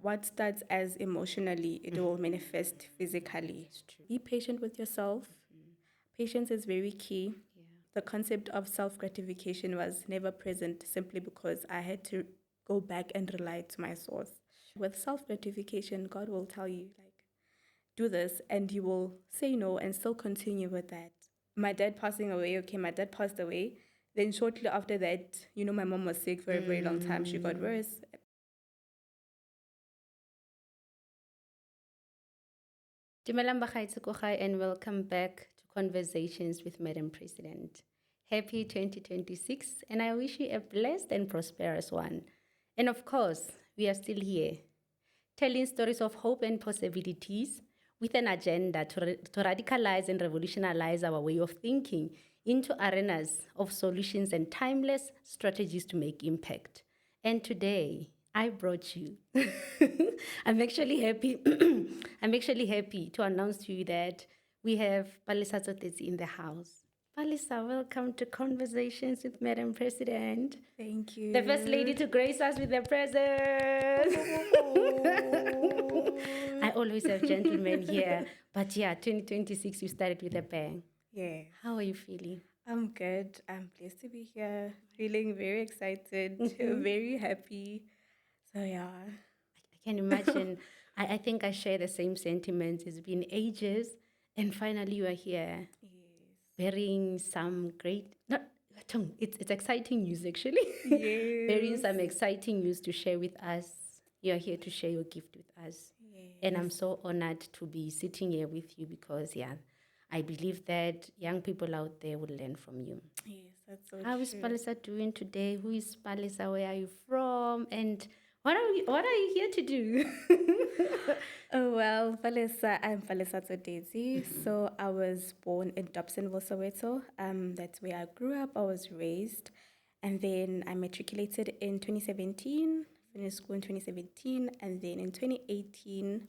what starts as emotionally, it will manifest physically. It's true. Be patient with yourself. Patience is very key. Yeah. The concept of self gratification was never present simply because I had to go back and rely to my source. With self gratification, God will tell you, like, do this, and you will say no and still continue with that. My dad passing away, okay, my dad passed away. Then shortly after that, my mom was sick for a very long time. She got worse. Dumelang bagaetsho ko gae and welcome back to Conversations with Madam President. Happy 2026 and I wish you a blessed and prosperous one. And of course, we are still here, telling stories of hope and possibilities with an agenda to radicalize and revolutionize our way of thinking into arenas of solutions and timeless strategies to make impact. And today, I brought you. I'm actually happy. I'm actually happy to announce to you that we have Palesa Tsotetsi in the house. Palesa, welcome to Conversations with Madam President. Thank you. The first lady to grace us with their presence. I always have gentlemen here. But yeah, 2026, you started with a bang. Yeah. How are you feeling? I'm good. I'm blessed to be here. Feeling very excited, very happy. So yeah. I can imagine. I think I share the same sentiments. It's been ages, and finally you are here, bearing some great. Not it's exciting news actually. Yes. Bearing some exciting news to share with us. You are here to share your gift with us, and I'm so honored to be sitting here with you because I believe that young people out there will learn from you. Yes, that's so How is true. Palesa doing today? Who is Palesa? Where are you from? And what are you here to do? Oh, well, Palesa, I'm Palesa Tsotetsi. So I was born in Dobsonville, Soweto. That's where I grew up. I was raised. And then I matriculated in 2017, finished school in 2017. And then in 2018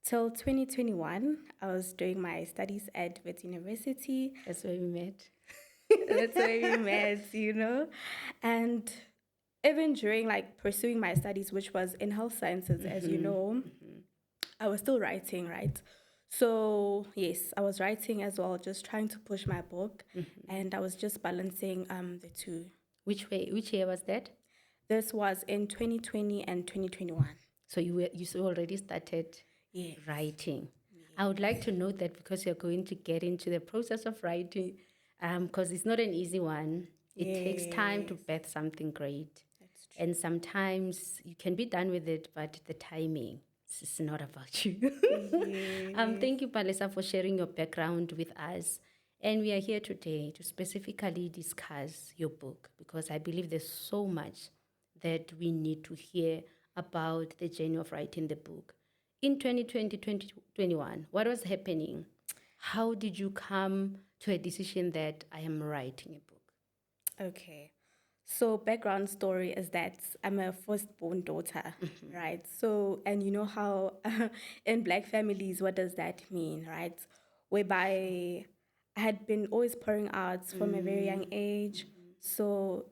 till 2021, I was doing my studies at Wits University. That's where we met. That's where we met. And even during like pursuing my studies, which was in health sciences, as you know, I was still writing, right? So yes, I was writing as well, just trying to push my book, and I was just balancing the two. Which year was that? This was in 2020 and 2021. So you already started Yes. writing. I would like to know that because you're going to get into the process of writing, because it's not an easy one. It takes time to birth something great. That's true. And sometimes you can be done with it, but the timing is not about you. Thank you, Palesa, for sharing your background with us. And we are here today to specifically discuss your book because I believe there's so much that we need to hear about the journey of writing the book. In 2020, 2021, what was happening? How did you come to a decision that I am writing a book? Okay. So background story is that I'm a firstborn daughter, right? So, and you know how in Black families, what does that mean, right? Whereby I had been always pouring out from a very young age. So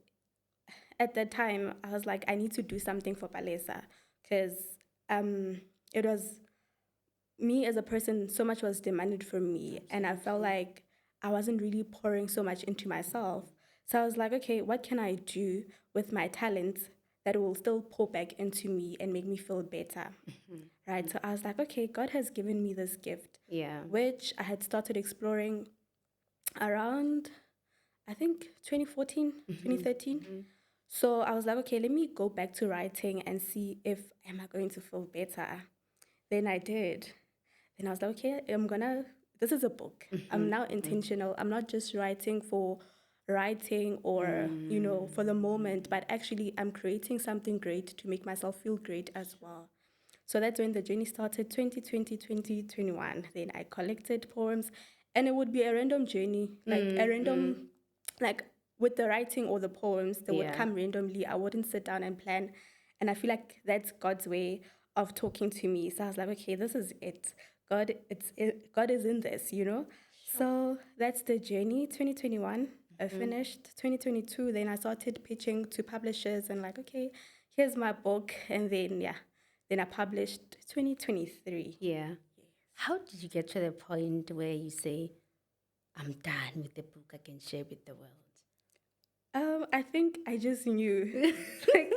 at that time, I was like, I need to do something for Palesa because it was me as a person, so much was demanded from me. And I felt like I wasn't really pouring so much into myself. So I was like, okay, what can I do with my talents that will still pour back into me and make me feel better? Right. So I was like, okay, God has given me this gift, which I had started exploring around, I think, 2014, 2013. So I was like, okay, let me go back to writing and see if am I going to feel better. Then I did. Then I was like, okay, this is a book. I'm now intentional. I'm not just writing for writing or, for the moment, but actually I'm creating something great to make myself feel great as well. So that's when the journey started, 2020, 2021. Then I collected poems and it would be a random journey, like with the writing or the poems, they would come randomly. I wouldn't sit down and plan. And I feel like that's God's way of talking to me. So I was like, okay, this is it. God is in this, So that's the journey. 2021, I finished. 2022, then I started pitching to publishers and like, okay, here's my book. And then, Then I published 2023. Yeah. How did you get to the point where you say, I'm done with the book, I can share with the world? I think I just knew. Like,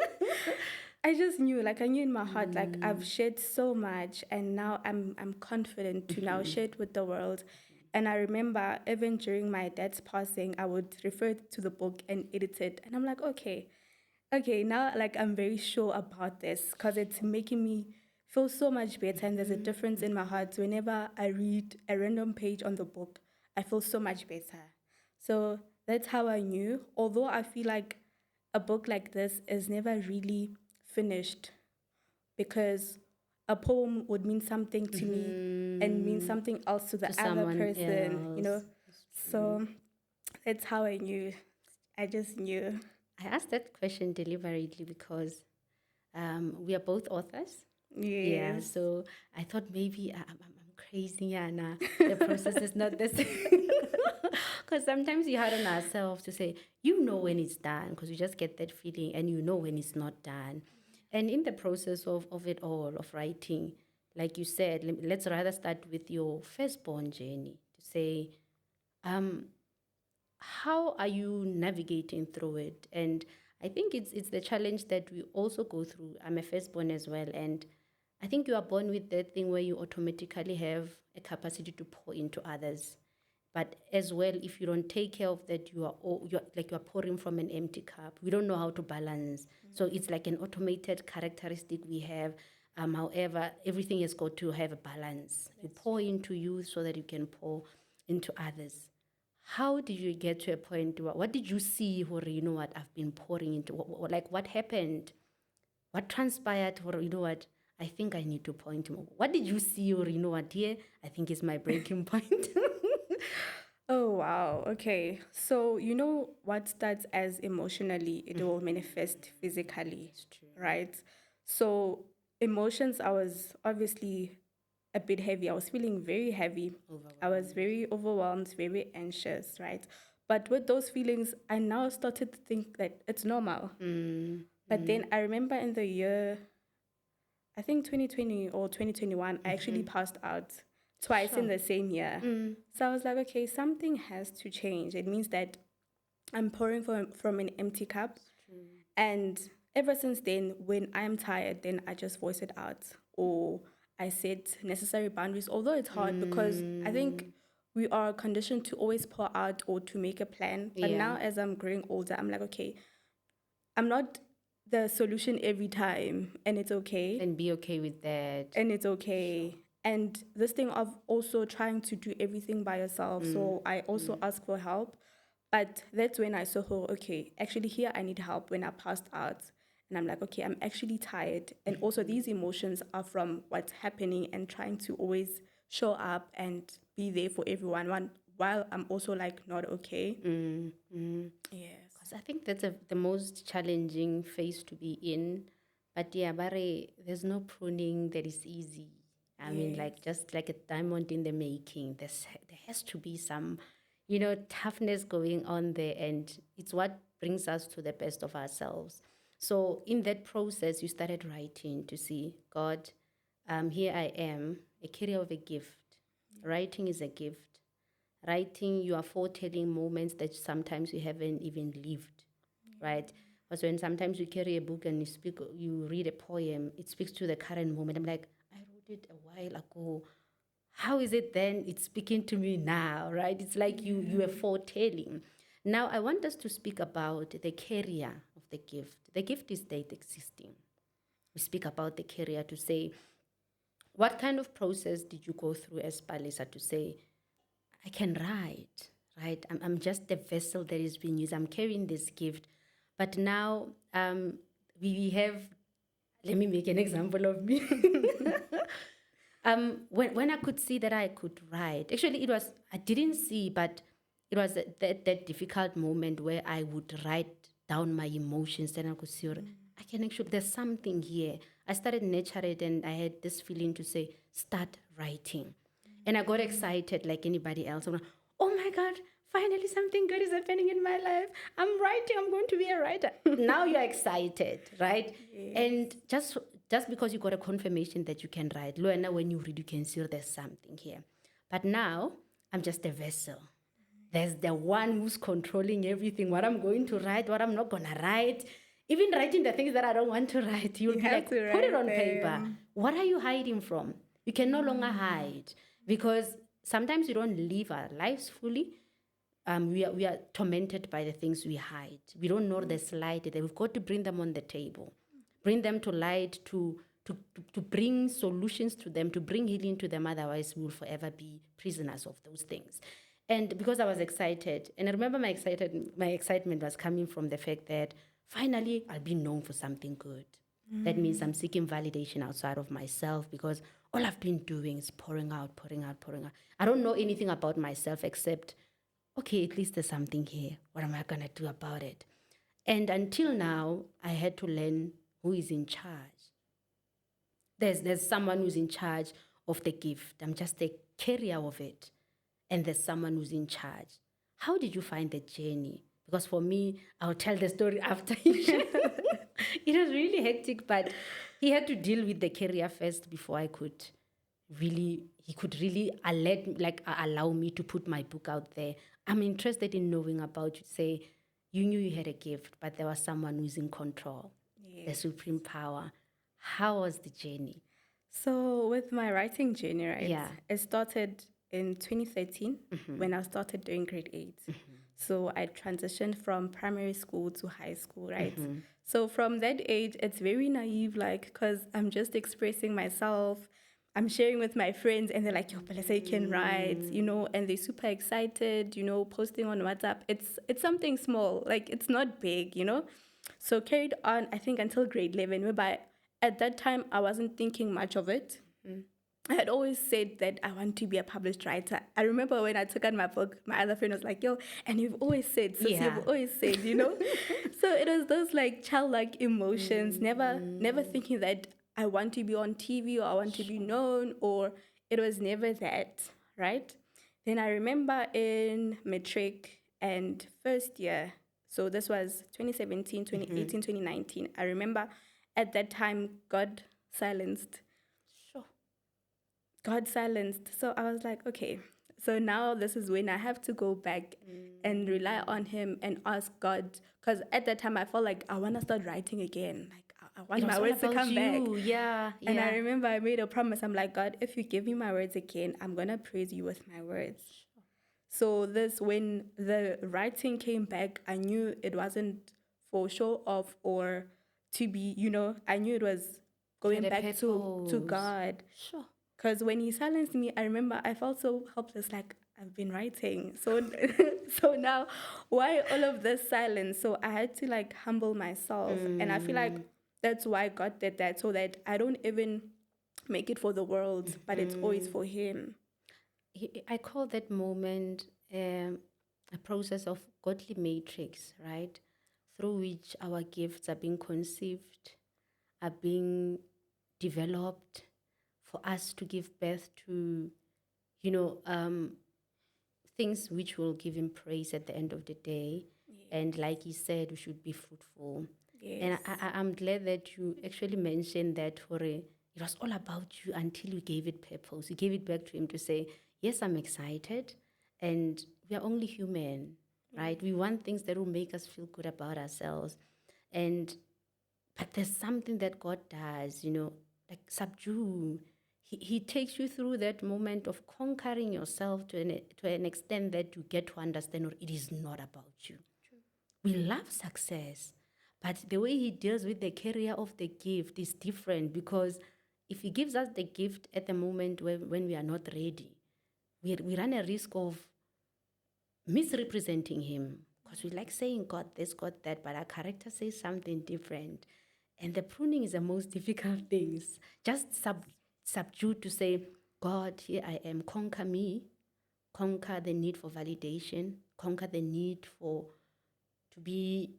I just knew, like I knew in my heart, like I've shared so much, and now I'm confident to now share it with the world. And I remember even during my dad's passing, I would refer to the book and edit it, and I'm like, okay, now like I'm very sure about this because it's making me feel so much better, and there's a difference in my heart whenever I read a random page on the book. I feel so much better. So that's how I knew. Although I feel like a book like this is never really finished because a poem would mean something to me and mean something else to the To other someone person, you know. else. It's true. So that's how I knew. I just knew. I asked that question deliberately because we are both authors. Yeah, Yes. so I thought maybe I'm crazy, Anna. The process is not the same. Because sometimes we hard on ourselves to say, you know when it's done, because you just get that feeling and you know when it's not done. And in the process of it all, of writing, like you said, let's rather start with your firstborn journey to say, um, how are you navigating through it? And I think it's the challenge that we also go through. I'm a firstborn as well, and I think you are born with that thing where you automatically have a capacity to pour into others. But as well, if you don't take care of that, you're like you're pouring from an empty cup. We don't know how to balance. So it's like an automated characteristic we have. However, everything has got to have a balance. You pour into you so that you can pour into others. How did you get to a point? What did you see where you know what I've been pouring into? Like what happened? What transpired? Or you know what? I think I need to point more. What did you see? Or you know what? Here, I think is my breaking point. Oh, wow. Okay. So, you know what starts as emotionally, it will manifest physically, It's true. right? So, emotions, I was obviously a bit heavy. I was feeling very heavy. I was Overwhelmed. very overwhelmed, very anxious, right? But with those feelings, I now started to think that it's normal. But then I remember in the year, I think 2020 or 2021, I actually passed out twice in Sure. the same year. So I was like, okay, something has to change. It means that I'm pouring from an empty cup. And ever since then, when I'm tired, then I just voice it out or I set necessary boundaries, although it's hard because I think we are conditioned to always pour out or to make a plan. But Yeah. now, as I'm growing older, I'm like, okay, I'm not the solution every time, and it's okay. And be okay with that. And it's okay. And this thing of also trying to do everything by yourself. So I also ask for help. But that's when I saw, oh, okay, actually here I need help when I passed out. And I'm like, okay, I'm actually tired. And also these emotions are from what's happening and trying to always show up and be there for everyone while I'm also like not okay. Yes. Because I think that's the most challenging phase to be in. But yeah, Bare, there's no pruning that is easy. I mean, Yes. like just like a diamond in the making, there has to be some, toughness going on there. And it's what brings us to the best of ourselves. So in that process, you started writing to see, God, here I am, a carrier of a gift. Writing is a gift. Writing, you are foretelling moments that sometimes you haven't even lived, right? Because when sometimes you carry a book and you read a poem, it speaks to the current moment. I'm like, I wrote it a while ago. How is it then it's speaking to me now, right? It's like you are foretelling. Now I want us to speak about the carrier of the gift. The gift is state existing. We speak about the carrier to say, what kind of process did you go through as Palesa to say, I can write, right? I'm just the vessel that is being used. I'm carrying this gift. But now we have, let me make an example of me. When I could see that I could write, actually, I didn't see, but it was that difficult moment where I would write down my emotions and I could see, I can actually, there's something here. I started nurturing it and I had this feeling to say, start writing. And I got excited like anybody else. I'm like, oh my God, finally something good is happening in my life. I'm writing, I'm going to be a writer. Now you're excited, right? And just just because you got a confirmation that you can write, Luena, when you read, you can see there's something here. But now I'm just a vessel. There's the one who's controlling everything, what I'm going to write, what I'm not going to write. Even writing the things that I don't want to write, you'll You be have like, to put it write on paper. them. What are you hiding from? You can no longer hide because sometimes we don't live our lives fully. We are tormented by the things we hide. We don't know the light. That we've got to bring them on the table, bring them to light, to bring solutions to them, to bring healing to them. Otherwise, we will forever be prisoners of those things. And because I was excited, and I remember my excitement was coming from the fact that finally I'll be known for something good. That means I'm seeking validation outside of myself because all I've been doing is pouring out, pouring out, pouring out. I don't know anything about myself except, okay, at least there's something here. What am I going to do about it? And until now, I had to learn who is in charge. There's someone who's in charge of the gift. I'm just a carrier of it. And there's someone who's in charge. How did you find the journey? Because for me, I'll tell the story after you share. It was really hectic, but he had to deal with the career first before he could really allow me to put my book out there. I'm interested in knowing about you. Say, you knew you had a gift, but there was someone who's in control, the supreme power. How was the journey? So with my writing journey, right, Yeah. it started in 2013 when I started doing grade 8. So I transitioned from primary school to high school, right? So from that age, it's very naive, like, because I'm just expressing myself. I'm sharing with my friends, and they're like, "Yo, Palesa, you can write," and they're super excited, posting on WhatsApp. It's something small, like it's not big. So carried on, I think, until grade 11, whereby at that time I wasn't thinking much of it. I had always said that I want to be a published writer. I remember when I took out my book, my other friend was like, "Yo, and you've always said, sis, Yeah. you've always said." So it was those like childlike emotions, never thinking that I want to be on TV or I want to be known, or it was never that, right? Then I remember in matric and first year, so this was 2017, 2018, 2019. I remember at that time God silenced Sure. God silenced. So I was like, okay, so now this is when I have to go back and rely on Him and ask God. Because at that time, I felt like I want to start writing again. Like, I want It was my all words to about come back. you. Yeah. And I remember I made a promise. I'm like, God, if you give me my words again, I'm going to praise you with my words. So when the writing came back, I knew it wasn't for show off or to be, I knew it was going Had a back to purpose. God. Sure. Because when He silenced me, I remember I felt so helpless, like I've been writing. So, so now, why all of this silence? So I had to like humble myself. And I feel like that's why God did that, so that I don't even make it for the world, but it's always for Him. I call that moment a process of godly matrix, right? Through which our gifts are being conceived, are being developed for us to give birth to, you know, things which will give Him praise at the end of the day. And like He said, we should be fruitful. And Yes. I'm glad that you actually mentioned that, Hore. It was all about you until you gave it purpose. You gave it back to Him to say, yes, I'm excited. And we are only human, right? We want things that will make us feel good about ourselves. But there's something that God does, like subdue. He takes you through that moment of conquering yourself to an extent that you get to understand, or it is not about you. We love success, but the way He deals with the carrier of the gift is different, because if He gives us the gift at the moment when we are not ready, we run a risk of misrepresenting Him, because we like saying God this, God that, but our character says something different. And the pruning is the most difficult things. Just subdue to say, God, here I am, conquer me, conquer the need for validation, conquer the need to be,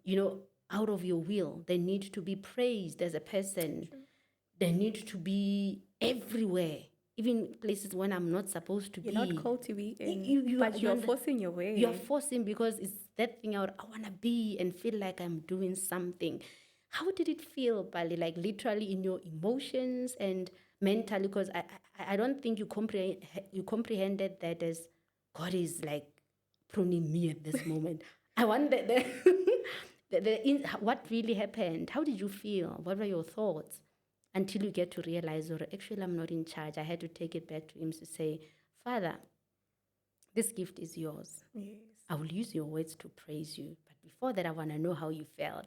out of your will. They need to be praised as a person. True. They need to be everywhere, even places when I'm not supposed to You're be. not called to be in, but you're forcing your way. You're forcing, because it's that thing I want to be and feel like I'm doing something. How did it feel, Bali? Like literally in your emotions and mentally? Because I don't think you comprehended that as God is like pruning me at this moment. I wonder what really happened. How did you feel? What were your thoughts? Until you get to realize, or actually, I'm not in charge. I had to take it back to him to say, Father, this gift is yours. Yes. I will use your words to praise you. But before that, I want to know how you felt.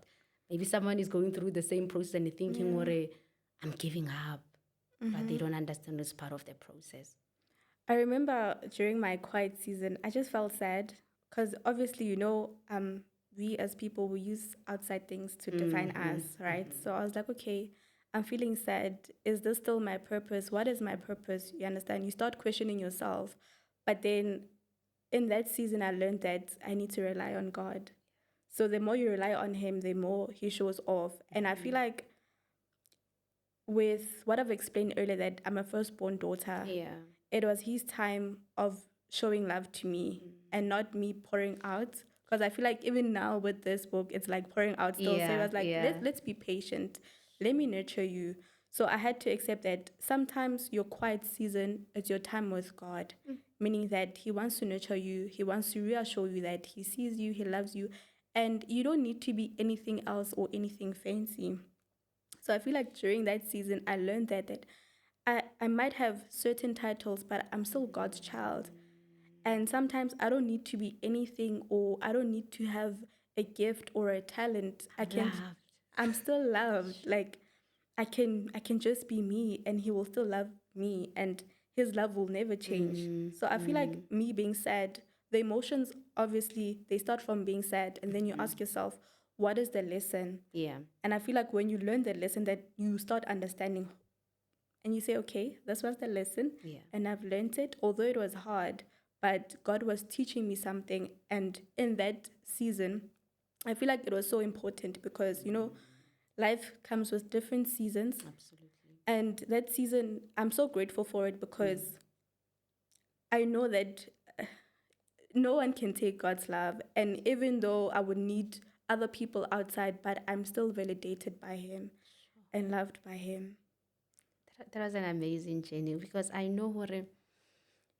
Maybe someone is going through the same process and thinking, Yeah. I'm giving up. But they don't understand it's part of the process. I remember during my quiet season, I just felt sad because obviously, we as people, we use outside things to define us, right? So I was like, okay, I'm feeling sad. Is this still my purpose? What is my purpose? You understand? You start questioning yourself. But then in that season, I learned that I need to rely on God. So the more you rely on Him, the more He shows off. And I feel like with what I've explained earlier, that I'm a firstborn daughter, Yeah. it was his time of showing love to me and not me pouring out. Because I feel like even now with this book, it's like pouring out still. So it Yeah. was like, Yeah. let's be patient. Let me nurture you. So I had to accept that sometimes your quiet season is your time with God, meaning that He wants to nurture you. He wants to reassure you that He sees you, He loves you, and you don't need to be anything else or anything fancy. So I feel like during that season, I learned that I might have certain titles, but I'm still God's child. And sometimes I don't need to be anything, or I don't need to have a gift or a talent. Loved. I'm still loved. Like I can just be me and He will still love me, and His love will never change. So I feel like me being sad, the emotions obviously they start from being sad, and then you ask yourself, what is the lesson? Yeah. And I feel like when you learn the lesson, that you start understanding and you say, okay, this was the lesson Yeah. and I've learned it, although it was hard, but God was teaching me something. And in that season, I feel like it was so important because, life comes with different seasons. Absolutely. And that season, I'm so grateful for it because I know that no one can take God's love. And even though I would need other people outside, but I'm still validated by Him and loved by Him. That was an amazing journey because I know what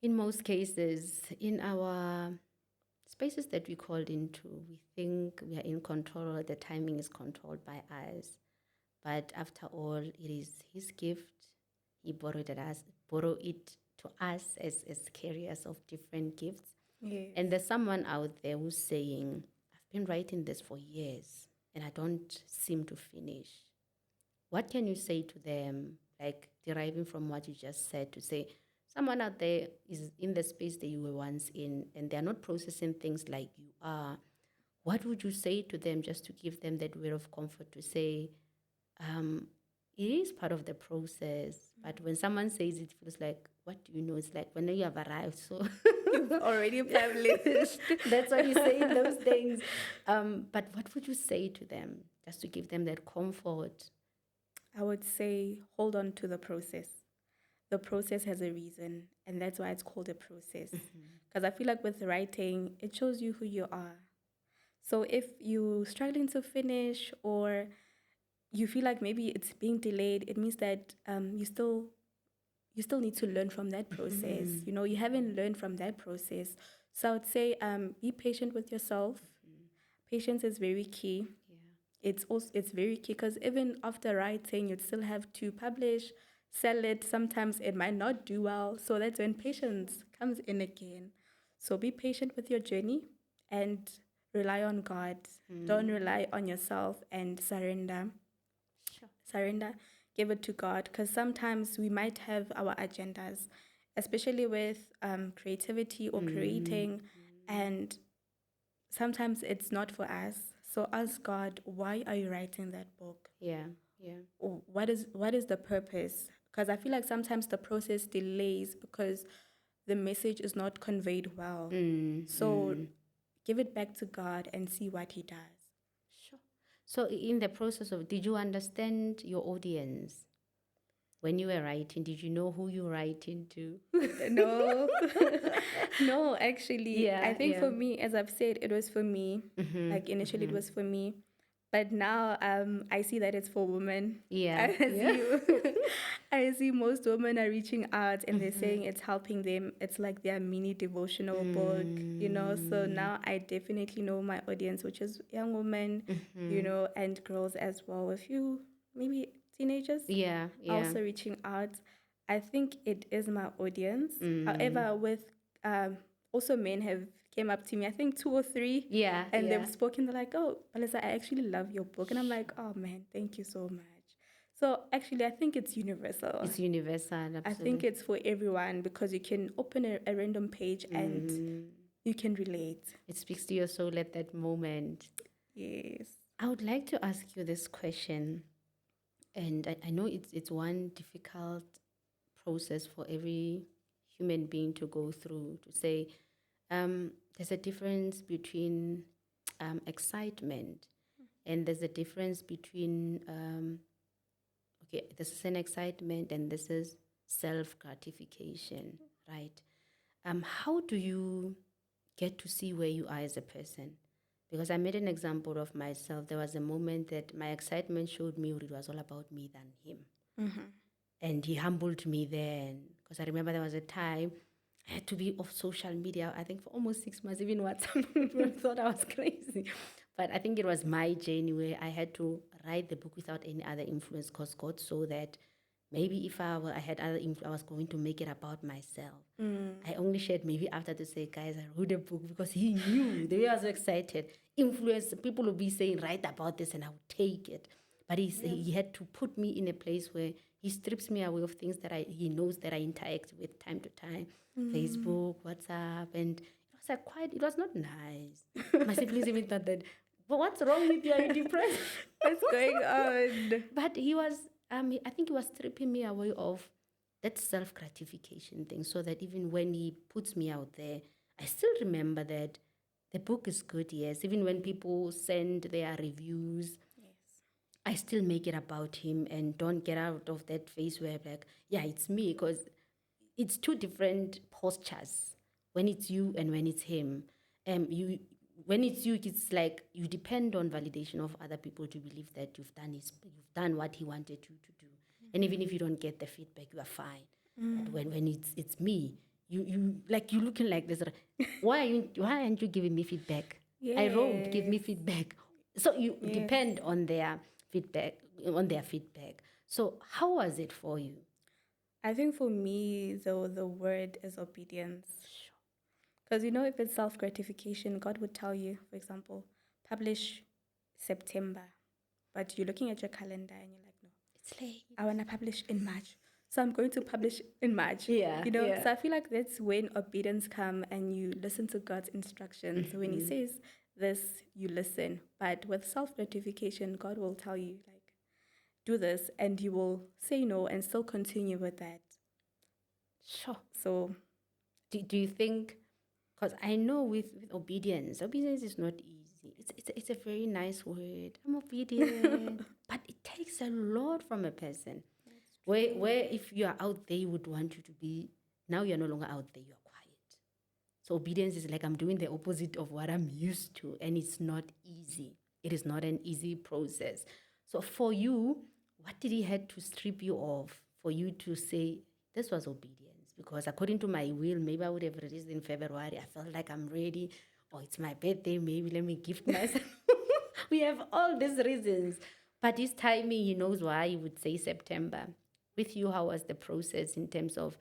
in most cases in our spaces that we called into, we think we are in control or the timing is controlled by us. But after all, it is His gift. He borrowed it to us as carriers of different gifts. Yes. And there's someone out there who's saying, I've been writing this for years and I don't seem to finish. What can you say to them, like deriving from what you just said, to say someone out there is in the space that you were once in and they're not processing things like you are? What would you say to them just to give them that word of comfort to say, it is part of the process, but when someone says it feels like, what do you know? It's like when you have arrived, so You've already published. that's why you say those things. But what would you say to them just to give them that comfort? I would say hold on to the process. The process has a reason, and that's why it's called a process. Because I feel like with writing, it shows you who you are. So if you're struggling to finish, or you feel like maybe it's being delayed, it means that you still need to learn from that process. You haven't learned from that process. So I would say be patient with yourself. Patience is very key. It's very key because even after writing, you'd still have to publish, sell it. Sometimes it might not do well. So that's when patience comes in again. So be patient with your journey and rely on God. Don't rely on yourself, and surrender. Sure. Surrender, give it to God, because sometimes we might have our agendas, especially with creativity or creating, and sometimes it's not for us. So ask God, why are you writing that book? Yeah, yeah. Or what is the purpose? Because I feel like sometimes the process delays because the message is not conveyed well. So give it back to God and see what He does. Sure. So in the process of, did you understand your audience? When you were writing, did you know who you were writing to? No, no, actually, Yeah, I think yeah. for me, as I've said, it was for me. Like initially, it was for me, But now I see that it's for women. Yeah, I yeah. see, I see most women are reaching out and they're saying it's helping them. It's like their mini devotional book, you know. So now I definitely know my audience, which is young women, you know, and girls as well. A few, maybe teenagers, Yeah, yeah. also reaching out. I think it is my audience. However, with um, also men have came up to me, I think two or three, Yeah, and they've yeah. spoken. They're like, "Oh, Palesa, I actually love your book," and I'm like, "Oh man, thank you so much." So actually, I think it's universal. It's universal, I think absolutely. it's for everyone because you can open a random page and you can relate. It speaks to your soul at that moment. Yes. I would like to ask you this question, and I know it's one difficult process for every human being to go through to say there's a difference between excitement and there's a difference between okay, this is an excitement and this is self gratification, right? How do you get to see where you are as a person? Because I made an example of myself. There was a moment that my excitement showed me it was all about me than him. And he humbled me then. Because I remember there was a time I had to be off social media, I think for almost 6 months, even WhatsApp. People thought I was crazy. But I think it was my journey where I had to write the book without any other influence because God saw that maybe if I had other influence, I was going to make it about myself. I only shared maybe after to say, guys, I wrote a book because he knew the way I was so excited. Influence, people will be saying, write about this and I would take it. But he had to put me in a place where he strips me away of things that he knows that I interact with time to time. Facebook, WhatsApp, and it was like quite, it was not nice. My siblings even thought that, but what's wrong with you? Are you depressed? What's going on? But he was, I think he was stripping me away of that self gratification thing so that even when he puts me out there, I still remember that the book is good, yes. Even when people send their reviews, Yes. I still make it about him and don't get out of that phase where I'm like, yeah, it's me, because it's two different postures when it's you and when it's him. You when it's you, it's like you depend on validation of other people to believe that you've done what he wanted you to do, and even if you don't get the feedback, you are fine. But when it's me, you like you looking like this. Why aren't you giving me feedback? I wrote, give me Yes. feedback. So you Yes. depend on feedback on their feedback. So how was it for you? I think for me, though, the word is obedience. Because you know, if it's self gratification, God would tell you, for example, publish September, but you're looking at your calendar and you're like, no, It's late. I want to publish in March. So I'm going to publish in March. Yeah, You know, yeah. so I feel like that's when obedience come and you listen to God's instructions. So when He says this, you listen. But with self gratification, God will tell you like, do this, and you will say no and still continue with that. Sure. So Do you think, because I know with obedience is not easy. It's a very nice word. I'm obedient. But it takes a lot from a person. Where if you are out there, you would want you to be, now you're no longer out there, you're quiet. So obedience is like I'm doing the opposite of what I'm used to, and it's not easy. It is not an easy process. So for you, what did he had to strip you of for you to say this was obedience? Because according to my will, maybe I would have released in February. I felt like I'm ready, or it's my birthday. Maybe let me gift myself. We have all these reasons, but his timing, he knows why he would say September. With you, how was the process in terms of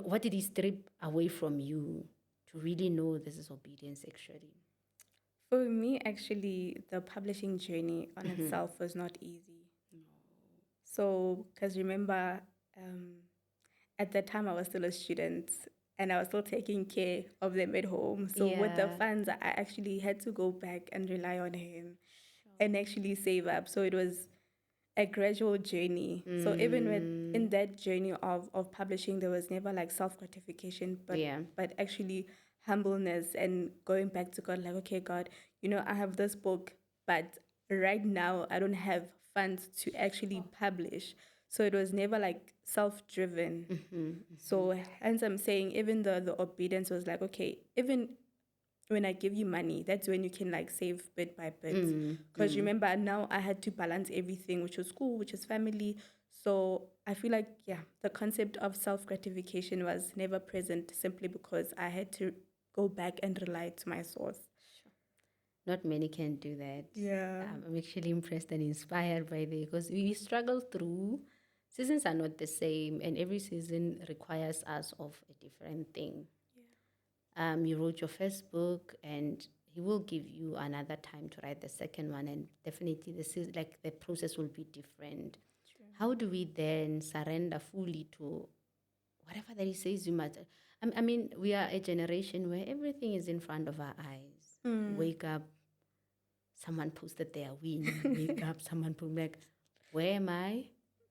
what did he strip away from you to really know this is obedience actually? for me, actually, the publishing journey on itself was not easy. So, because remember, um, at that time I was still a student and I was still taking care of them at home. So with the Yeah. funds, I actually had to go back and rely on him and actually save up. So it was a gradual journey. So even with in that journey of publishing, there was never like self gratification, Yeah. but actually humbleness and going back to God, like, okay, God, you know, I have this book, but right now I don't have funds to actually publish. So it was never like self driven. So hence I'm saying even the obedience was like, okay, even when I give you money, that's when you can like save bit by bit. Because remember, now I had to balance everything, which was school, which is family. So I feel like, yeah, the concept of self gratification was never present simply because I had to go back and rely to my source. Not many can do that. Yeah. I'm actually impressed and inspired by this because we struggle through. Seasons are not the same, and every season requires us of a different thing. You wrote your first book, and he will give you another time to write the second one, and definitely this is like the process will be different. How do we then surrender fully to whatever that he says you must? I mean, we are a generation where everything is in front of our eyes. Wake up, someone posted their win. Wake up, someone put like, where am I?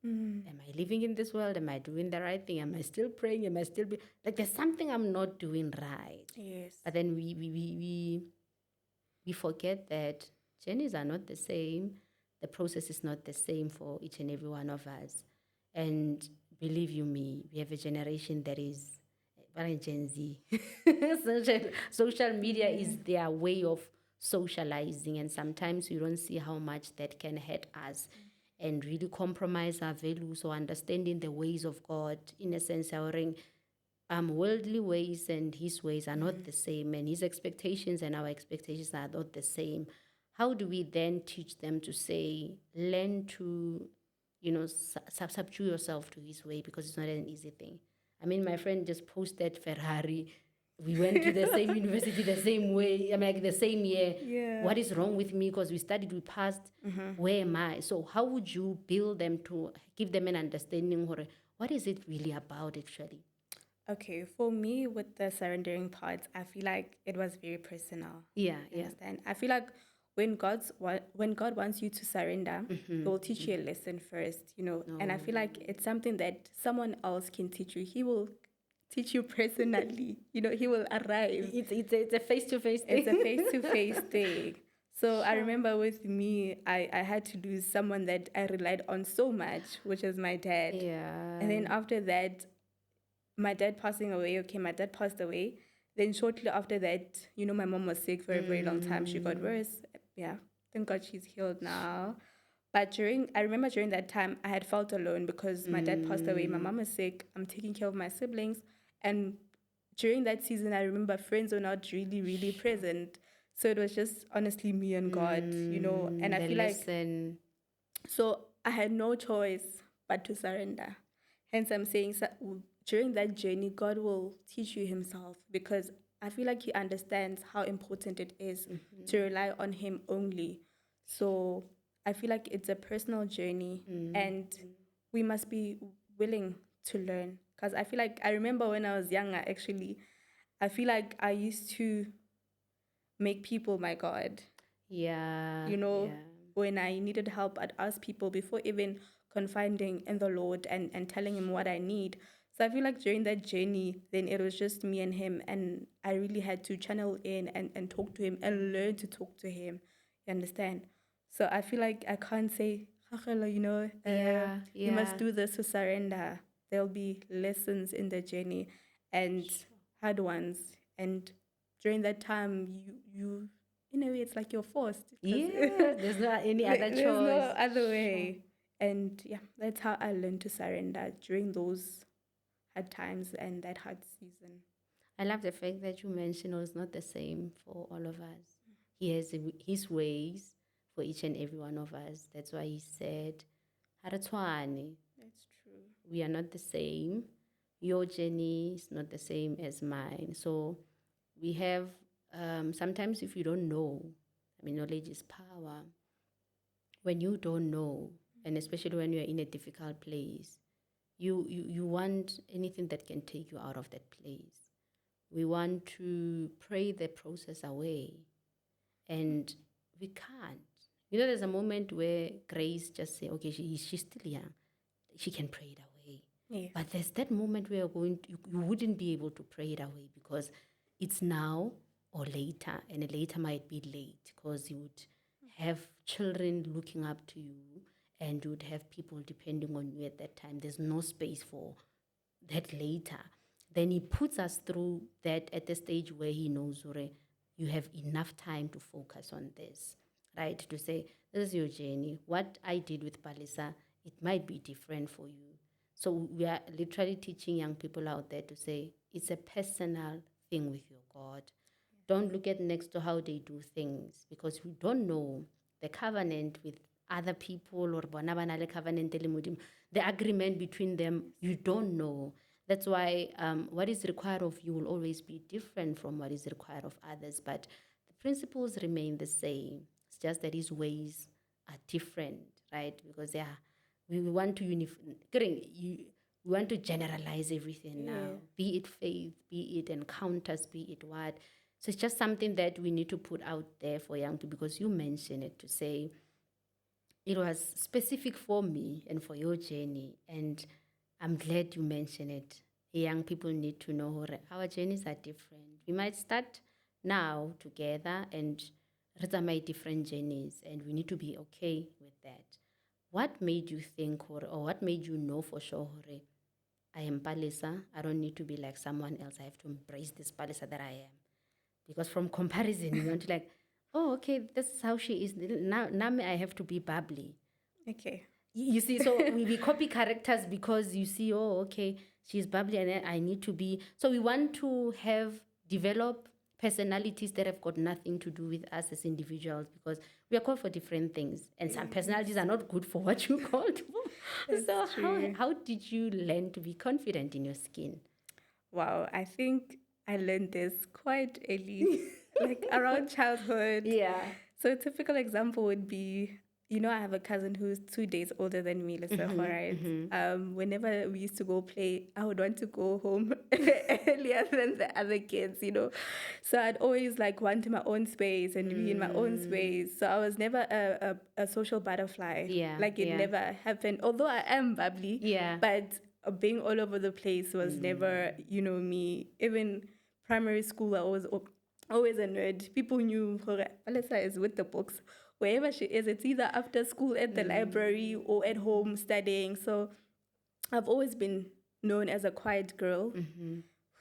Am I living in this world? Am I doing the right thing? Am I still praying? Am I still like there's something I'm not doing right? Yes. But then we forget that journeys are not the same. The process is not the same for each and every one of us. And believe you me, we have a generation that is very Gen Z. Social media is their way of socializing, and sometimes we don't see how much that can hurt us and really compromise our values or understanding the ways of God in a sense, our worldly ways and his ways are not the same, and his expectations and our expectations are not the same. How do we then teach them to say, learn to, subdue yourself to his way, because it's not an easy thing. I mean, my friend just posted Ferrari. We went to the same university the same way. I mean, like the same year. Yeah. What is wrong with me? Because we studied, we passed. Where am I? So how would you build them to give them an understanding? Or what is it really about, actually? Okay, for me with the surrendering part, I feel like it was very personal. Yeah, You yeah. understand? I feel like when God wants you to surrender, He will teach you a lesson first, And I feel like it's something that someone else can teach you. He will teach you personally. He will arrive. It's a face-to-face thing. It's a face-to-face thing. So I remember with me, I had to lose someone that I relied on so much, which is my dad. Yeah. And then after that, my dad passing away. Okay, my dad passed away. Then shortly after that, my mom was sick for a very long time. She got worse. Yeah, thank God she's healed now. But I remember during that time, I had felt alone because my dad passed away. My mom is sick. I'm taking care of my siblings. And during that season, I remember friends were not really, really present. So it was just honestly me and God, And I The feel like lesson. so I had no choice but to surrender. Hence, I'm saying during that journey, God will teach you Himself because I feel like He understands how important it is to rely on Him only. So I feel like it's a personal journey and we must be willing to learn. Because I feel like I remember when I was younger, actually, I feel like I used to make people my God. Yeah. Yeah. Yeah. When I needed help, I'd ask people before even confiding in the Lord and telling Him what I need. So I feel like during that journey, then it was just me and Him, and I really had to channel in and talk to Him and learn to talk to Him. You understand? So I feel like I can't say, "Hachela, Yeah. you must Yeah. do this to surrender. There'll be lessons in the journey and hard ones. And during that time, you in a way, it's like you're forced. 'Cause Yeah. There's not any other there's no choice. other way. And yeah, that's how I learned to surrender during those hard times and that hard season. I love the fact that you mentioned it's not the same for all of us. He has his ways for each and every one of us. That's why he said, "Haratwane." That's true. We are not the same. Your journey is not the same as mine. So we have, sometimes if you don't know, I mean, knowledge is power. When you don't know, and especially when you're in a difficult place, you want anything that can take you out of that place. We want to pray the process away, and we can't. There's a moment where Grace just say, okay, she's still young. She can pray it away. Yes. But there's that moment where you wouldn't be able to pray it away because it's now or later, and later might be late because you would have children looking up to you and you would have people depending on you at that time. There's no space for that later. Then he puts us through that at the stage where he knows, you have enough time to focus on this, right? To say, this is your journey. What I did with Palesa, it might be different for you. So we are literally teaching young people out there to say, it's a personal thing with your God. Don't look at next to how they do things, because you don't know the covenant with other people, or bona bana le covenant le Modimo, the agreement between them, you don't know. That's why what is required of you will always be different from what is required of others, but the principles remain the same. It's just that his ways are different, right? Because we want to we want to generalize everything now, be it faith, be it encounters, be it what. So it's just something that we need to put out there for young people, because you mentioned it, to say it was specific for me and for your journey. And I'm glad you mentioned it. Young people need to know our journeys are different. We might start now together and my different journeys, and we need to be okay with that. What made you think, or what made you know for sure, I am Palesa, I don't need to be like someone else, I have to embrace this Palesa that I am? Because from comparison, you want to like, oh, okay, this is how she is. Now I have to be bubbly. Okay. You see, so we copy characters because you see, oh, okay, she's bubbly and then I need to be. So we want to develop personalities that have got nothing to do with us as individuals, because we are called for different things. And some personalities are not good for what you're called for. So how did you learn to be confident in your skin? Wow, I think I learned this quite early, like around childhood. Yeah. So a typical example would be, I have a cousin who's 2 days older than me, let's say, right? Whenever we used to go play, I would want to go home earlier than the other kids. So I'd always like want my own space and be in my own space. So I was never a social butterfly. Yeah, Like it yeah. never happened. Although I am bubbly, Yeah. but being all over the place was never, me. Even primary school, I was always a nerd. People knew Palesa is with the books. Wherever she is, it's either after school at the library or at home studying. So I've always been known as a quiet girl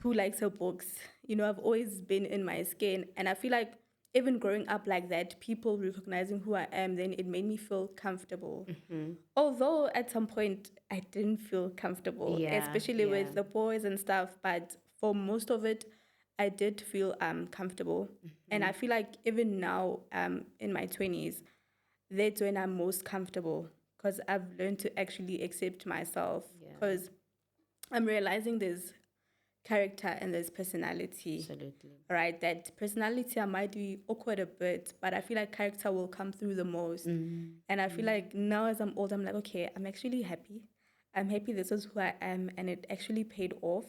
who likes her books. I've always been in my skin. And I feel like even growing up like that, people recognizing who I am, then it made me feel comfortable. Although at some point I didn't feel comfortable, Yeah, especially with the boys and stuff. But for most of it, I did feel comfortable. And I feel like even now, in my 20s, that's when I'm most comfortable, because I've learned to actually accept myself, because I'm realizing there's character and there's personality. Absolutely. Right? That personality, I might be awkward a bit, but I feel like character will come through the most. And I feel like now as I'm old, I'm like, okay, I'm actually happy. I'm happy this is who I am, and it actually paid off.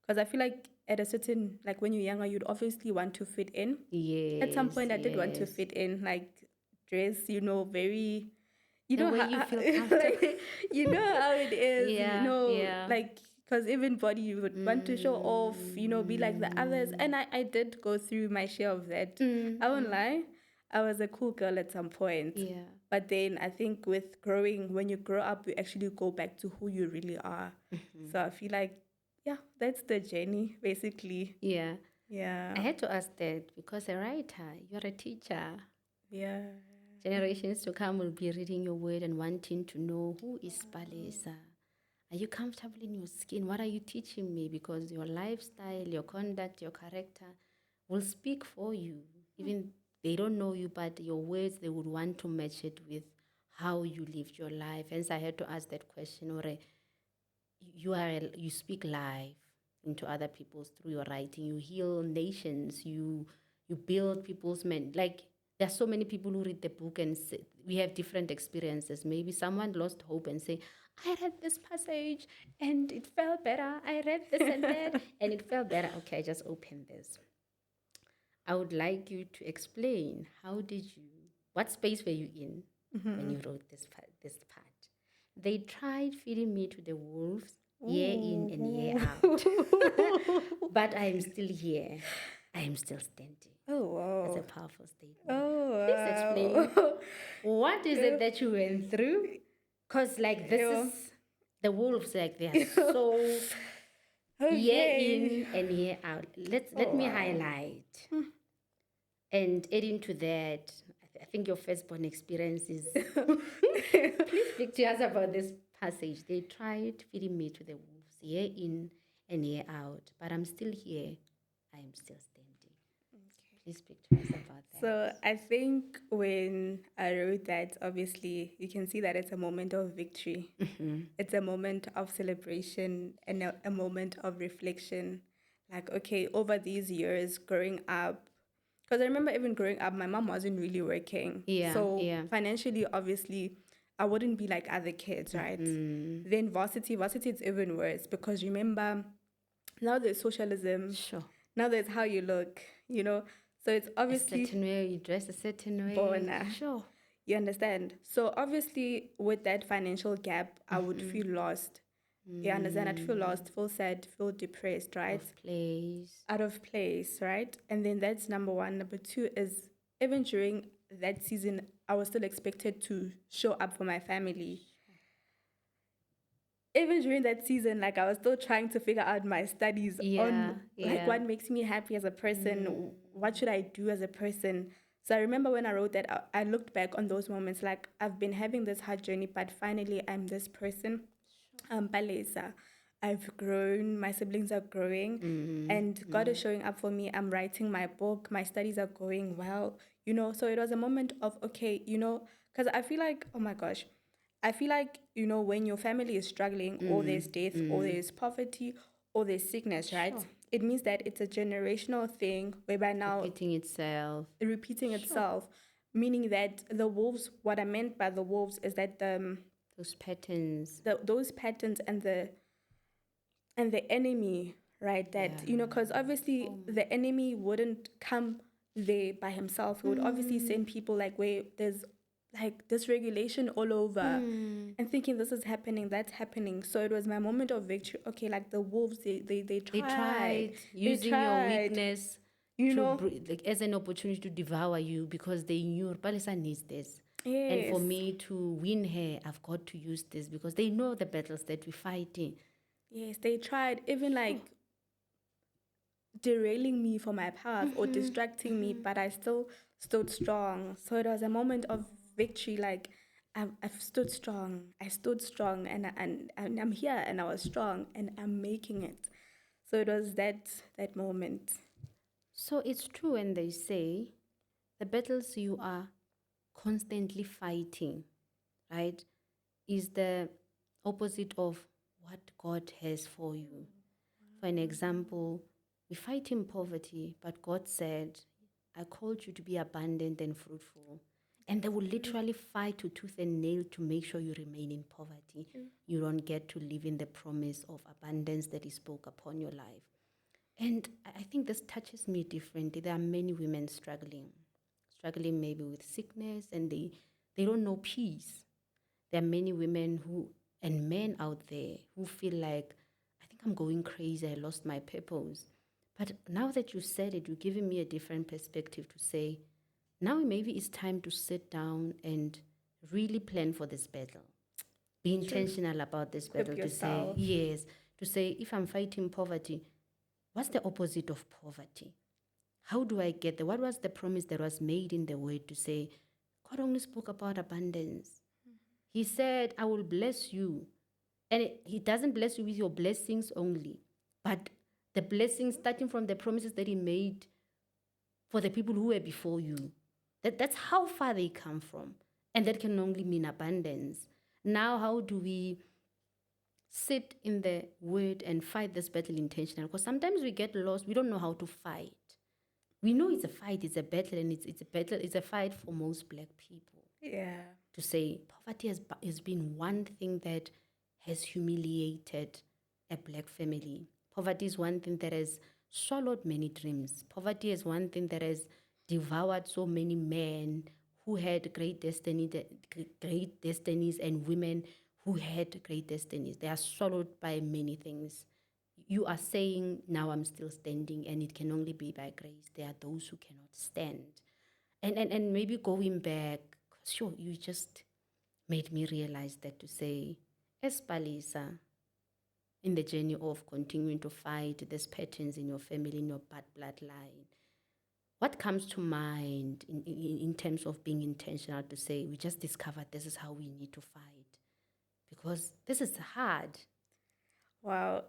Because I feel like at a certain, like when you're younger, you'd obviously want to fit in. Yes. At some point, I did want to fit in, like dress, very, The way you feel comfortable. like, how it is, Yeah. like, because even body, you would want to show off, be like the others. And I did go through my share of that. I won't lie. I was a cool girl at some point. Yeah. But then I think with when you grow up, you actually go back to who you really are. So I feel like, yeah, that's the journey, basically. Yeah. Yeah. I had to ask that because a writer, you're a teacher. Yeah. Generations to come will be reading your word and wanting to know, who is Palesa? Are you comfortable in your skin? What are you teaching me? Because your lifestyle, your conduct, your character will speak for you. Even they don't know you, but your words, they would want to match it with how you lived your life. Hence, I had to ask that question. Or you speak life into other people's through your writing. You heal nations. You build people's men. Like, there's so many people who read the book and say, we have different experiences. Maybe someone lost hope and say, I read this passage and it felt better. I read this and that and it felt better. Okay, I just opened this. I would like you to explain, what space were you in when you wrote this part? They tried feeding me to the wolves year in and year out. But I am still here. I am still standing. Oh, wow. That's a powerful statement. Oh, wow. Please explain. What is it that you went through? Because, like, this is the wolves, like, they are so year in and year out. Let me highlight. And adding to that, I think your firstborn experience is. Please speak to us about this passage. They tried feeding me to the wolves, year in and year out, but I'm still here. I am still standing. Please speak to us about that. So I think when I wrote that, obviously you can see that it's a moment of victory. It's a moment of celebration and a moment of reflection. Like, okay, over these years growing up, because I remember even growing up, my mom wasn't really working. Yeah, So yeah. financially, obviously, I wouldn't be like other kids, right? Then varsity it's even worse because remember, now there's socialism, Sure. now there's how you look, you know. So it's A obviously certain way, you dress a certain way. bona. Sure. You understand? So obviously, with that financial gap, I would feel lost. You understand? I'd feel lost, feel sad, feel depressed, right? Of place. Out of place, right? And then that's number one. Number two is even during that season, I was still expected to show up for my family. Even during that season, like I was still trying to figure out my studies Yeah, on like yeah. what makes me happy as a person, what should I do as a person. So I remember when I wrote that, I looked back on those moments like I've been having this hard journey, but finally I'm this person. Palesa. I've grown, my siblings are growing, and God is showing up for me. I'm writing my book, my studies are going well, you know. So it was a moment of, okay, you know, because I feel like, oh my gosh, I feel like, you know, when your family is struggling, or there's death, or there's poverty, or there's sickness, right? Sure. It means that it's a generational thing whereby now Repeating itself. repeating Sure. itself, meaning that the wolves, what I meant by the wolves is that Those patterns. those patterns and the enemy, right? That, you know, because obviously the enemy wouldn't come there by himself. He would obviously send people like where there's like dysregulation all over and thinking this is happening, that's happening. So it was my moment of victory. Okay, like the wolves, they They tried. tried They using your tried. weakness You to know? like, as an opportunity to devour you because they knew Palesa needs this. And for Yes. me to win her, I've got to use this because they know the battles that we're fighting. Yes, they tried. Even like derailing me from my path or distracting me, but I still stood strong. So it was a moment of victory. Like I've stood strong. I stood strong, and I'm here, and I was strong, and I'm making it. So it was that moment. So it's true when they say the battles you are constantly fighting, right, is the opposite of what God has for you. For an example, we fight in poverty, but God said, I called you to be abundant and fruitful. And they will literally fight to tooth and nail to make sure you remain in poverty. You don't get to live in the promise of abundance that He spoke upon your life. And I think this touches me differently. There are many women struggling maybe with sickness, and they don't know peace. There are many women who and men out there who feel like, I think I'm going crazy, I lost my purpose. But now that you said it, you're giving me a different perspective to say, now maybe it's time to sit down and really plan for this battle. Be intentional about this Equip battle to say, yourself. yes, to say, if I'm fighting poverty, what's the opposite of poverty? How do I get there? What was the promise that was made in the word to say, God only spoke about abundance. He said, I will bless you. And He doesn't bless you with your blessings only, but the blessings starting from the promises that He made for the people who were before you. That's how far they come from. And that can only mean abundance. Now, how do we sit in the word and fight this battle intentionally? Because sometimes we get lost. We don't know how to fight. We know it's a fight, it's a battle, and it's a battle, it's a fight for most black people. Yeah. To say poverty has been one thing that has humiliated a black family. Poverty is one thing that has swallowed many dreams. Poverty is one thing that has devoured so many men who had great great destinies, and women who had great destinies. They are swallowed by many things. You are saying, now I'm still standing, and it can only be by grace. There are those who cannot stand. And maybe going back, sure, you just made me realize that to say, as Palesa, in the journey of continuing to fight these patterns in your family, in your bad bloodline, what comes to mind in terms of being intentional to say, we just discovered this is how we need to fight? Because this is hard. Wow.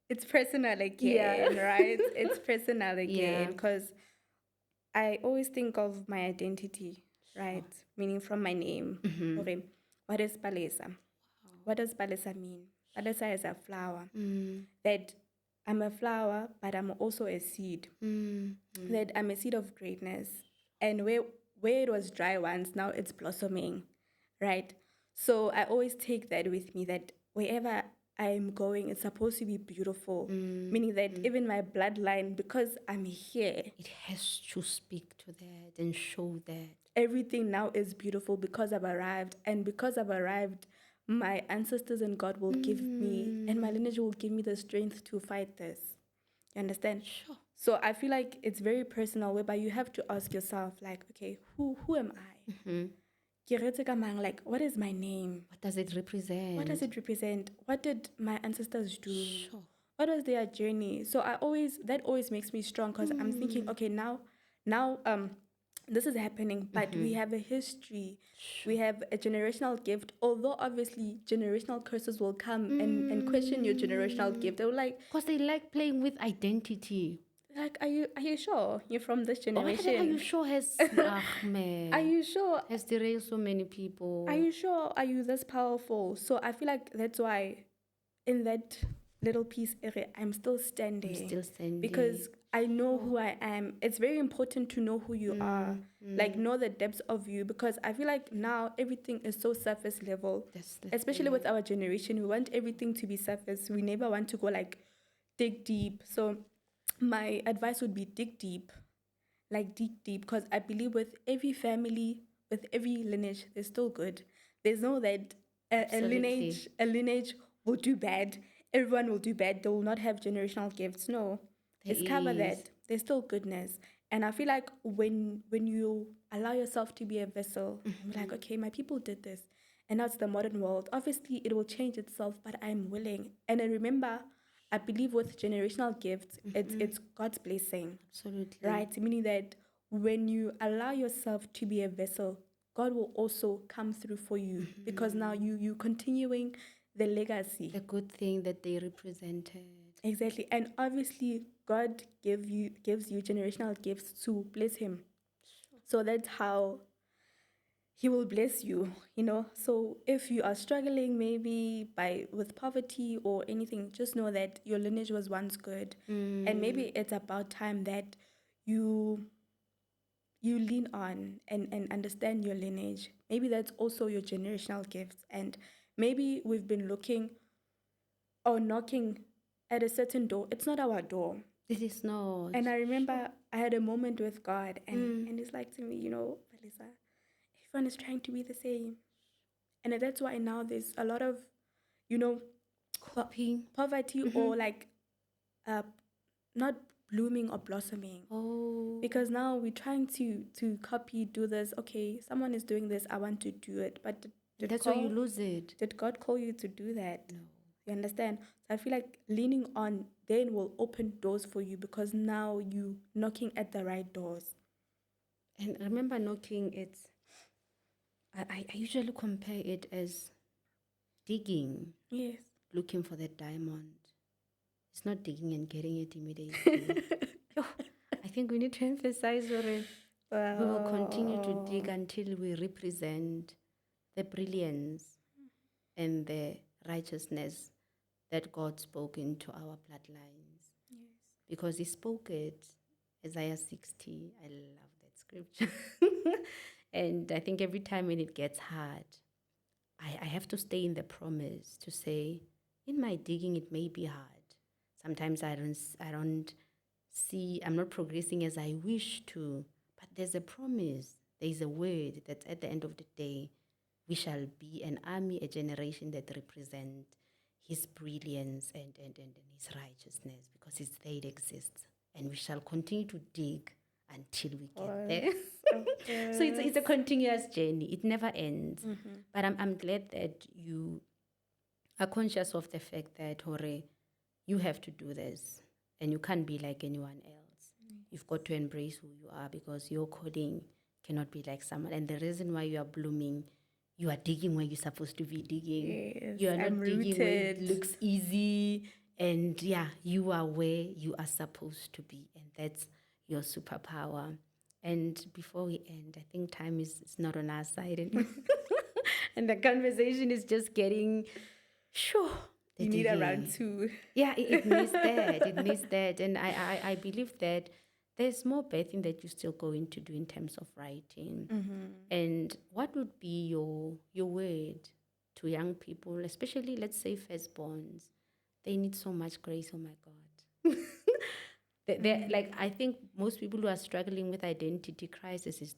It's personal Yeah. again, right? It's personal Yeah. again because I always think of my identity, right? Meaning from my name. Okay. What is Palesa? What does Palesa mean? Palesa is a flower. That I'm a flower, but I'm also a seed. That I'm a seed of greatness. And where it was dry once, now it's blossoming, right? So I always take that with me that wherever I'm going, it's supposed to be beautiful. Meaning that even my bloodline, because I'm here, It has to speak to that and show that. everything now is beautiful because I've arrived. And because I've arrived, my ancestors and God will give me, and my lineage will give me the strength to fight this. You understand? Sure. So I feel like it's very personal, whereby you have to ask yourself, like, okay, who am I? Like, what is my name? What does it represent? What does it represent? What did my ancestors do? Sure. What was their journey? So that always makes me strong because I'm thinking, okay, now, this is happening, but we have a history, we have a generational gift. Although obviously generational curses will come and question your generational gift. They were Because they like playing with identity. like, are you sure you're from this Are generation? you sure has Are you sure? has derailed so many people? Are you sure? Are you this powerful? So I feel like that's why in that little piece area, I'm still standing. I'm still standing. Because I know who I am. It's very important to know who you are. Like, know the depths of you. Because I feel like now everything is so surface level. Especially with our generation. We want everything to be surface. We never want to go like dig deep. So my advice would be dig deep. Like dig deep. Because I believe with every family, with every lineage, there's still good. There's no that a lineage will do bad. Everyone will do bad. They will not have generational gifts. No, discover that there's still goodness. And I feel like when you allow yourself to be a vessel, like, okay, my people did this, and now it's the modern world. Obviously, it will change itself, but I'm willing. And I remember, I believe with generational gifts, it's God's blessing. Absolutely. Right? Meaning that when you allow yourself to be a vessel, God will also come through for you because now you continuing the legacy. The good thing that they represented. Exactly. And obviously God gives you generational gifts to bless him. So that's how he will bless you, you know. So if you are struggling maybe with poverty or anything, just know that your lineage was once good. And maybe it's about time that you lean on and understand your lineage. Maybe that's also your generational gifts. And maybe we've been looking or knocking at a certain door. It's not our door. It is not. And I remember I had a moment with God, and he's like to me, Palesa, everyone is trying to be the same. And that's why now there's a lot of, Copying. poverty or like not blooming or blossoming. Oh. Because now we're trying to copy, do this. Okay, someone is doing this, I want to do it. But That's why you lose it. did God call you to do that? No. You understand? So I feel like leaning on then will open doors for you because now you knocking at the right doors. And remember knocking, I usually compare it as digging. Yes. Looking for that diamond. It's not digging and getting it immediately. I think we need to emphasize on it. We will continue to dig until we represent the brilliance and the righteousness that God spoke into our bloodlines. Yes. Because he spoke it, Isaiah 60. I love that scripture. And I think every time when it gets hard, I have to stay in the promise to say, in my digging, it may be hard. Sometimes I don't see, I'm not progressing as I wish to, but there's a promise. There's a word that at the end of the day, we shall be an army, a generation that represent his brilliance and his righteousness, because it's there, it exists. And we shall continue to dig until we get there. So it's a continuous journey. It never ends. But I'm glad that you are conscious of the fact that, Hore, you have to do this and you can't be like anyone else. you've got to embrace who you are because your calling cannot be like someone. And the reason why you are blooming, you are digging where you're supposed to be digging. Yes, You are I'm not digging where it rooted. looks easy. And yeah, you are where you are supposed to be. And that's your superpower. And before we end, I think time is not on our side anymore. And the conversation is just getting, sure. You need a round two. Yeah, it needs that. It needs that. And I believe that there's more birthing that you're still going to do in terms of writing. And what would be your word to young people, especially, let's say, firstborns? They need so much grace. Oh, my God. Like, I think most people who are struggling with identity crisis is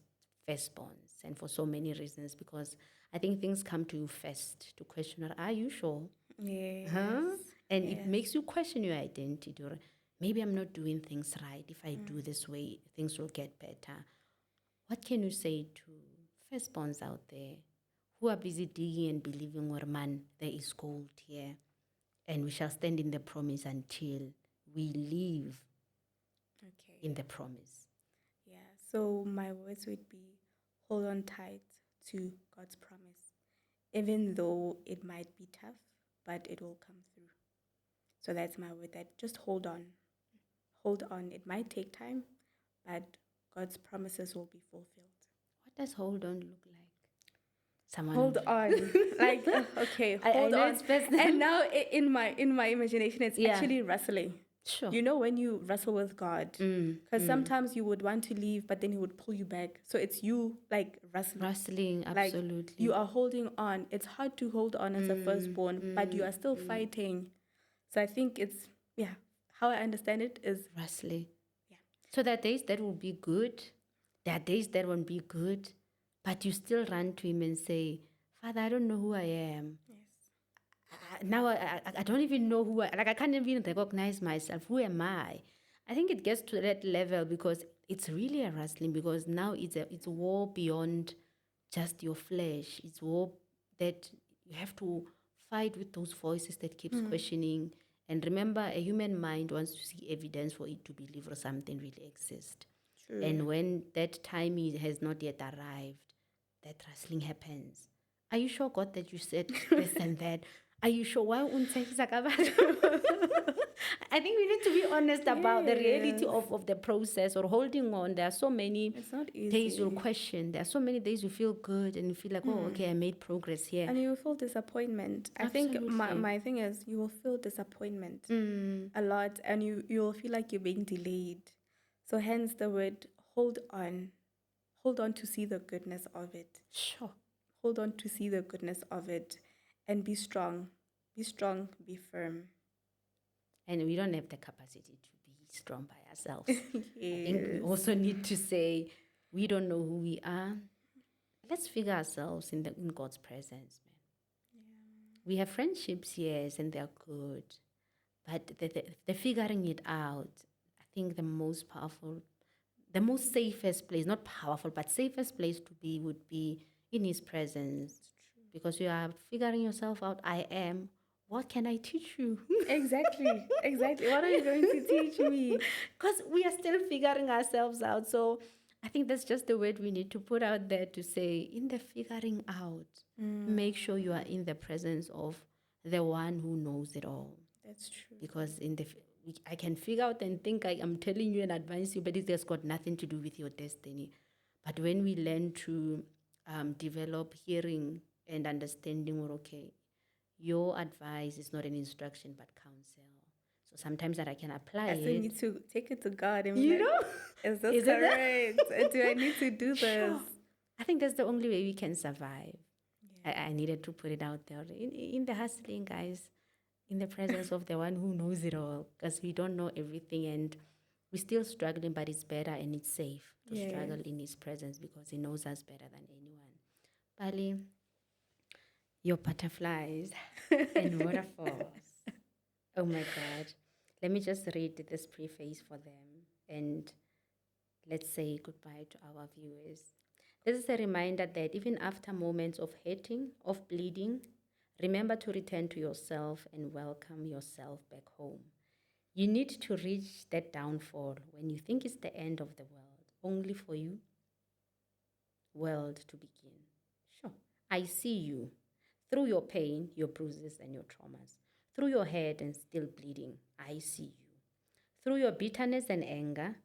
firstborns, and for so many reasons, because I think things come to you first to question, are you sure? Yes. Huh? And it Yes. makes you question your identity. Or maybe I'm not doing things right. If I do this way, things will get better. What can you say to firstborns out there who are busy digging and believing, or man, there is gold here, and we shall stand in the promise until we live Okay. in the promise? Yeah. So my words would be hold on tight to God's promise. Even though it might be tough, but it will come through. So that's my word, that just hold on. Hold on. It might take time, but God's promises will be fulfilled. What does hold on look like? Someone Hold on. Like okay, I hold know on. it's best. And now in my imagination it's Yeah. actually wrestling. Sure. You know, when you wrestle with God, because sometimes you would want to leave, but then He would pull you back. So it's you like wrestling. Wrestling, Like absolutely. you are holding on. It's hard to hold on as a firstborn, but you are still fighting. So I think it's, yeah, how I understand it is, Wrestling. yeah, So there are days that will be good. There are days that won't be good. But you still run to him and say, Father, I don't know who I am. Now I don't even know who I can't even recognize myself. Who am I? I think it gets to that level because it's really a wrestling, because now it's a war beyond just your flesh. It's war that you have to fight with those voices that keeps questioning. And remember, a human mind wants to see evidence for it to believe or something really exists. true. And when that time has not yet arrived, that wrestling happens. Are you sure, God, that you said this and that? Are you sure? Why untshehisa ka batho? I think we need to be honest about the reality of the process or holding on. There are so many It's not days you'll easy. question. There are so many days you feel good and you feel like, oh, okay, I made progress here. And you will feel disappointment. I think my thing is you will feel disappointment a lot, and you will feel like you're being delayed. So hence the word hold on. Hold on to see the goodness of it. Sure. Hold on to see the goodness of it, and be strong. Be strong, be firm. And we don't have the capacity to be strong by ourselves. I think we Yes. also need to say, we don't know who we are. Let's figure ourselves in God's presence, man. We have friendships, yes, and they're good. But the figuring it out, I think the most powerful, the most safest place, not powerful, but safest place to be would be in His presence. Because you are figuring yourself out. I am. What can I teach you? Exactly. Exactly. What are you going to teach me? Because we are still figuring ourselves out. So I think that's just the word we need to put out there to say, in the figuring out, make sure you are in the presence of the one who knows it all. That's true. Because I can figure out and think I'm telling you and advise you, but it has got nothing to do with your destiny. But when we learn to develop hearing and understanding, we're okay. Your advice is not an instruction but counsel. So sometimes that I can apply I still it. need to take it to God and be You like, know? is this Is it that? correct? Do I need to do Sure. this? I think that's the only way we can survive. I needed to put it out there. In the hustling, guys, in the presence of the one who knows it all, because we don't know everything and we're still struggling, but it's better and it's safe to struggle in His presence because He knows us better than anyone. Bali, your butterflies and waterfalls. Oh my God. Let me just read this preface for them and let's say goodbye to our viewers. This is a reminder that even after moments of hating, of bleeding, remember to return to yourself and welcome yourself back home. You need to reach that downfall when you think it's the end of the world, only for you world to begin. Sure. I see you through your pain, your bruises, and your traumas, through your head and still bleeding. I see you through your bitterness and anger,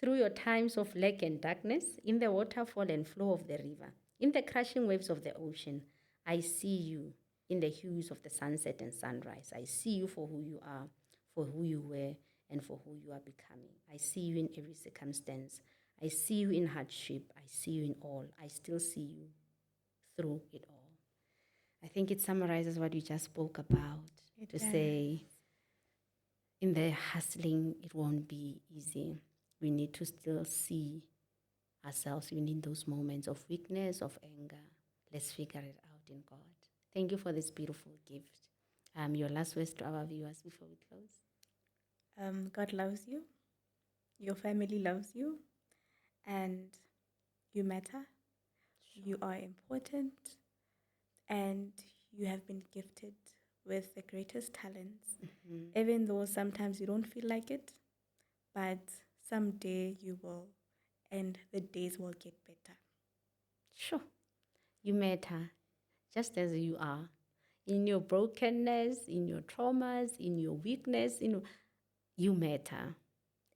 through your times of lack and darkness, in the waterfall and flow of the river, in the crashing waves of the ocean. I see you in the hues of the sunset and sunrise. I see you for who you are, for who you were, and for who you are becoming. I see you in every circumstance. I see you in hardship. I see you in all. I still see you through it all. I think it summarizes what you just spoke about, It to does. say, in the hustling, it won't be easy. We need to still see ourselves even in those moments of weakness, of anger. Let's figure it out in God. Thank you for this beautiful gift. Your last words to our viewers before we close. God loves you. Your family loves you. And you matter. You are important. And you have been gifted with the greatest talents. Even though sometimes you don't feel like it, but someday you will, and the days will get better. Sure. You matter just as you are. In your brokenness, in your traumas, in your weakness, you matter.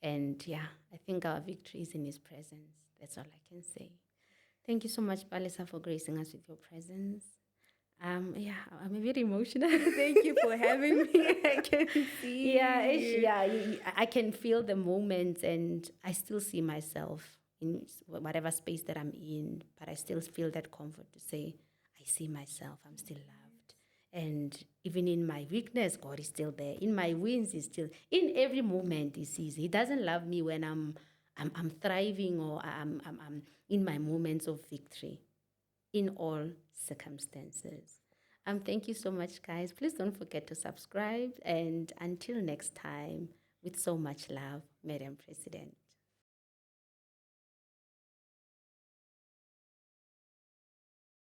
And yeah, I think our victory is in His presence. That's all I can say. Thank you so much, Palesa, for gracing us with your presence. Yeah, I'm a bit emotional. Thank you for having me. I can see. I can feel the moments, and I still see myself in whatever space that I'm in, but I still feel that comfort to say, I see myself, I'm still loved. And even in my weakness, God is still there. In my wins, He's still, in every moment He sees. He doesn't love me when I'm thriving, or I'm in my moments of victory, in all circumstances. Thank you so much, guys. Please don't forget to subscribe. And until next time, with so much love, Madam President.